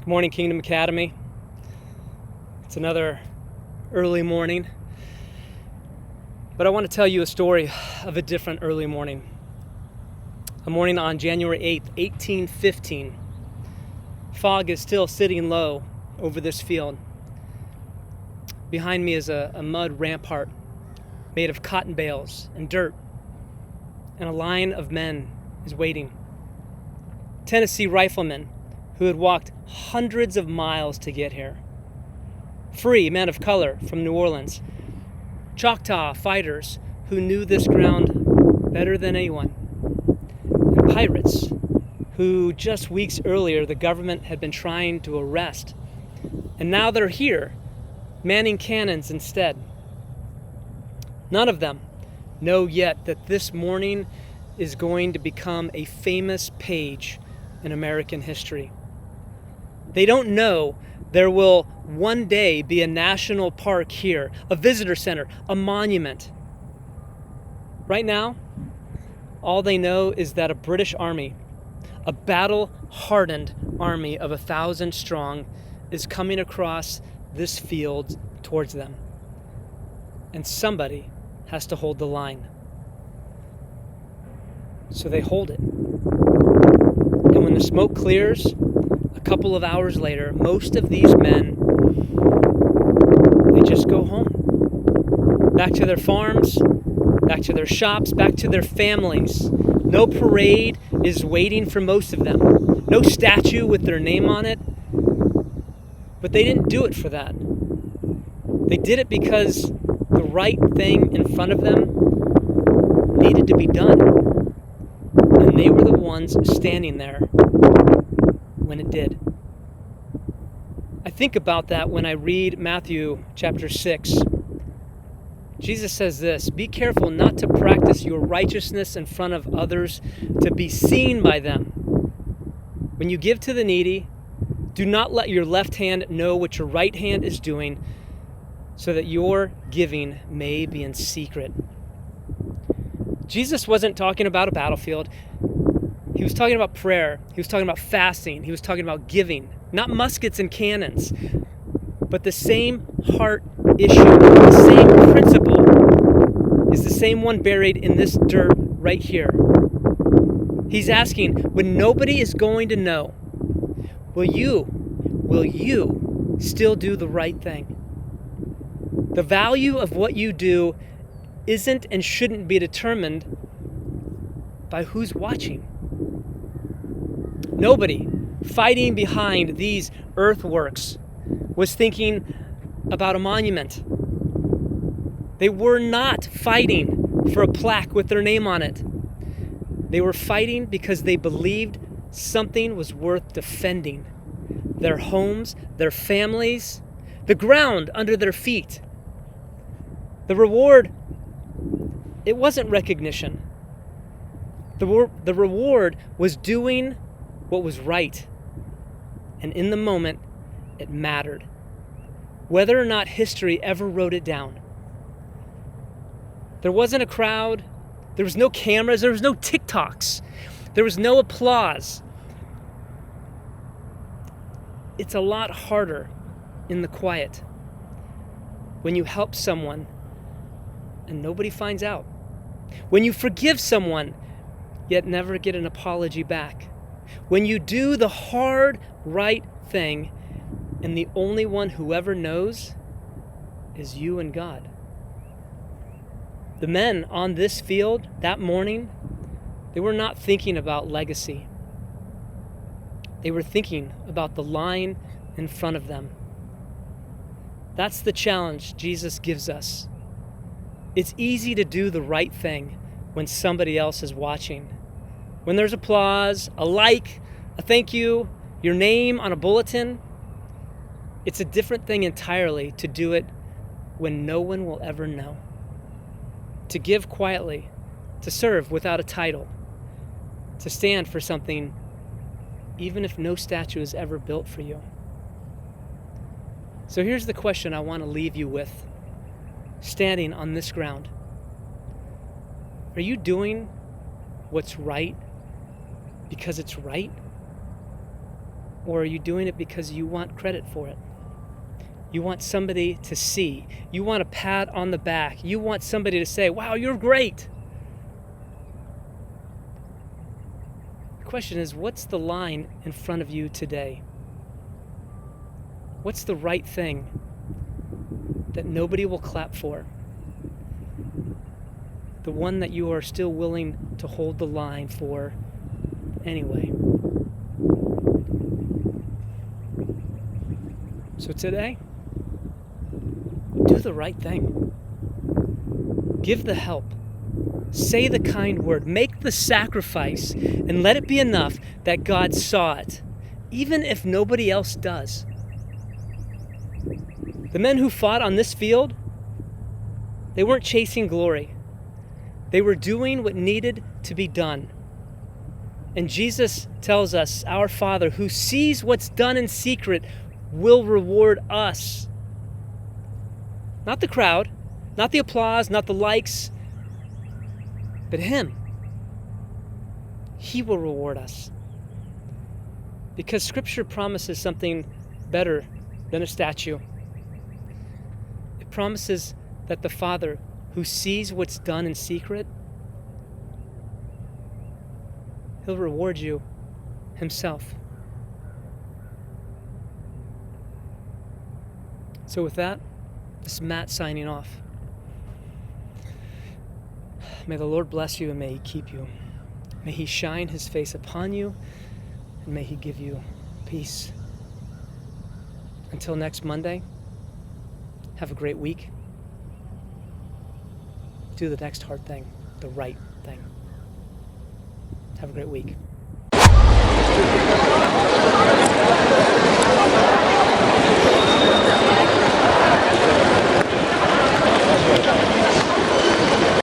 Good morning, Kingdom Academy. It's another early morning, but I want to tell you a story of a different early morning. A morning on January 8th, 1815. Fog is still sitting low over this field. Behind me is a mud rampart made of cotton bales and dirt, and a line of men is waiting. Tennessee riflemen who had walked hundreds of miles to get here. Free men of color from New Orleans. Choctaw fighters who knew this ground better than anyone. And pirates who just weeks earlier the government had been trying to arrest. And now they're here, manning cannons instead. None of them know yet that this morning is going to become a famous page in American history. They don't know there will one day be a national park here, a visitor center, a monument. Right now, all they know is that a British army, a battle-hardened army of 1,000 strong, is coming across this field towards them. And somebody has to hold the line. So they hold it. And when the smoke clears, a couple of hours later, most of these men, they just go home. Back to their farms, back to their shops, back to their families. No parade is waiting for most of them. No statue with their name on it. But they didn't do it for that. They did it because the right thing in front of them needed to be done. And they were the ones standing there when it did. I think about that when I read Matthew chapter 6. Jesus says this, "Be careful not to practice your righteousness in front of others to be seen by them. When you give to the needy, do not let your left hand know what your right hand is doing, so that your giving may be in secret." Jesus wasn't talking about a battlefield. He was talking about prayer. He was talking about fasting. He was talking about giving. Not muskets and cannons, but the same heart issue, the same principle is the same one buried in this dirt right here. He's asking, when nobody is going to know, will you still do the right thing? The value of what you do isn't and shouldn't be determined by who's watching. Nobody fighting behind these earthworks was thinking about a monument. They were not fighting for a plaque with their name on it. They were fighting because they believed something was worth defending. Their homes, their families, the ground under their feet. The reward, it wasn't recognition. The reward was doing what was right. And in the moment, it mattered. Whether or not history ever wrote it down. There wasn't a crowd. There was no cameras. There was no TikToks. There was no applause. It's a lot harder in the quiet when you help someone and nobody finds out. When you forgive someone, yet never get an apology back. When you do the hard, right thing, and the only one who ever knows is you and God. The men on this field that morning, they were not thinking about legacy. They were thinking about the line in front of them. That's the challenge Jesus gives us. It's easy to do the right thing when somebody else is watching. When there's applause, a like, a thank you, your name on a bulletin, it's a different thing entirely to do it when no one will ever know. To give quietly, to serve without a title, to stand for something even if no statue is ever built for you. So here's the question I want to leave you with, standing on this ground. Are you doing what's right because it's right? Or are you doing it because you want credit for it? You want somebody to see. You want a pat on the back. You want somebody to say, wow, you're great. The question is, what's the line in front of you today? What's the right thing that nobody will clap for? The one that you are still willing to hold the line for anyway. So today, do the right thing. Give the help. Say the kind word. Make the sacrifice, and let it be enough that God saw it, even if nobody else does. The men who fought on this field, they weren't chasing glory. They were doing what needed to be done. And Jesus tells us, our Father, who sees what's done in secret, will reward us. Not the crowd, not the applause, not the likes, but Him. He will reward us. Because Scripture promises something better than a statue. It promises that the Father who sees what's done in secret, He'll reward you Himself. So with that, this is Matt signing off. May the Lord bless you and may He keep you. May He shine His face upon you and may He give you peace. Until next Monday, have a great week. Do the next hard thing, the right thing. Have a great week.